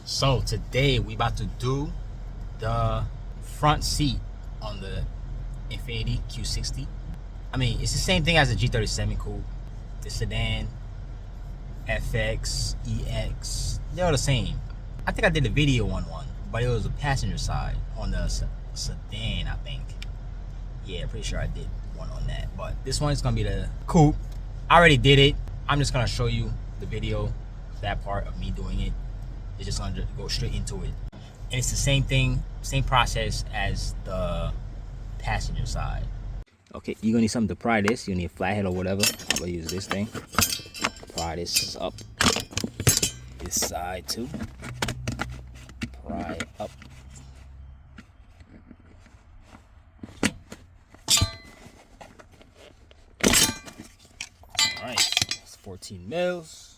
So today we about to do the front seat on the Infiniti Q60. I mean, it's the same thing as the G37 Coupe, the sedan, FX, EX. They're all the same. I think I did a video on one, but it was a passenger side on the sedan, I think. Yeah, pretty sure I did one on that. But this one is gonna be the coupe. I already did it. I'm just gonna show you the video, that part of me doing it. It's just gonna go straight into it. And it's the same thing, same process as the passenger side. Okay, you're gonna need something to pry this. You need a flathead or whatever. I'm gonna use this thing. Pry this up. This side too. Pry it up. Alright, it's 14 mils.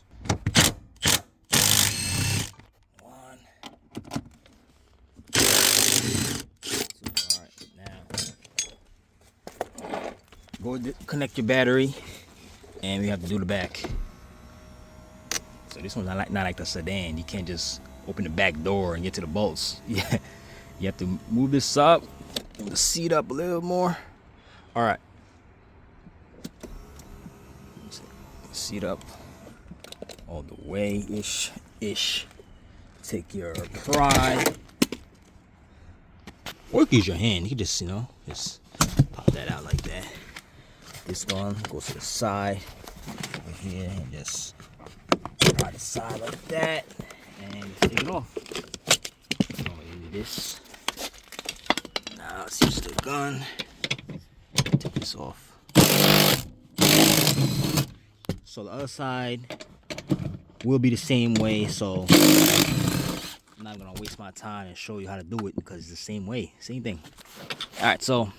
Go connect your battery, and we have to do the back. So this one's not like the sedan. You can't just open the back door and get to the bolts. Yeah, you have to move this up, move the seat up a little more. All right, seat up all the way ish. Take your pry. Or you can use your hand. You can just just pop that out like that. This one goes to the side over here and just pry the side like that and take it off. I'm gonna use this. Now let's use the gun. Take this off. So the other side will be the same way, so I'm not gonna waste my time and show you how to do it because it's the same way, same thing. Alright, so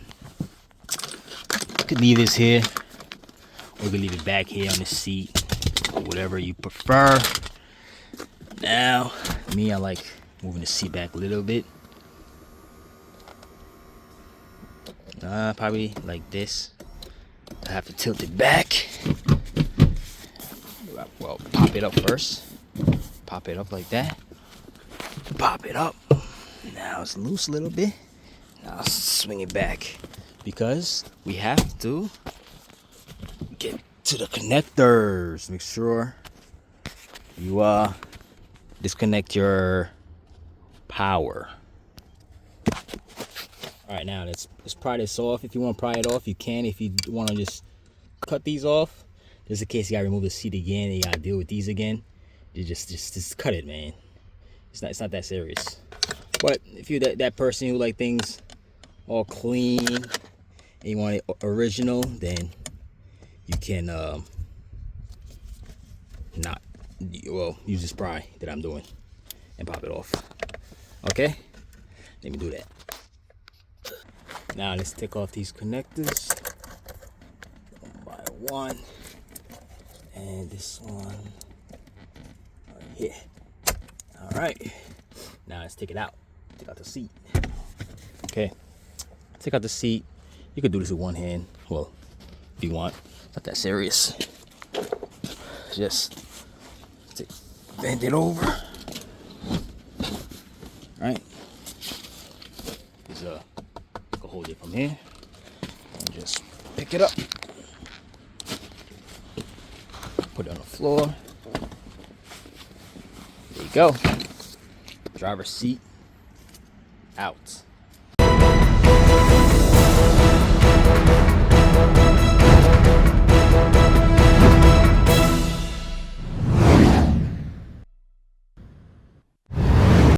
could leave this here, or you can leave it back here on the seat, or whatever you prefer. Now, me, I like moving the seat back a little bit. Probably like this. I have to tilt it back. Well, pop it up first. Pop it up like that. Pop it up. Now it's loose a little bit. Now I'll swing it back. Because we have to get to the connectors. Make sure you disconnect your power. All right, now let's pry this off. If you want to pry it off, you can. If you want to just cut these off, just in case you gotta remove the seat again, and you gotta deal with these again, you just cut it, man. It's not that serious. But if you're that person who like things all clean, and you want it original, then you can use this pry that I'm doing and pop it off. Okay, let me do that. Now let's take off these connectors one by one, and this one right here. All right, now let's take it out. Take out the seat. Okay, take out the seat. You could do this with one hand. Well, if you want. Not that serious. Just bend it over. Right? You can hold it from here and just pick it up. Put it on the floor. There you go. Driver's seat out.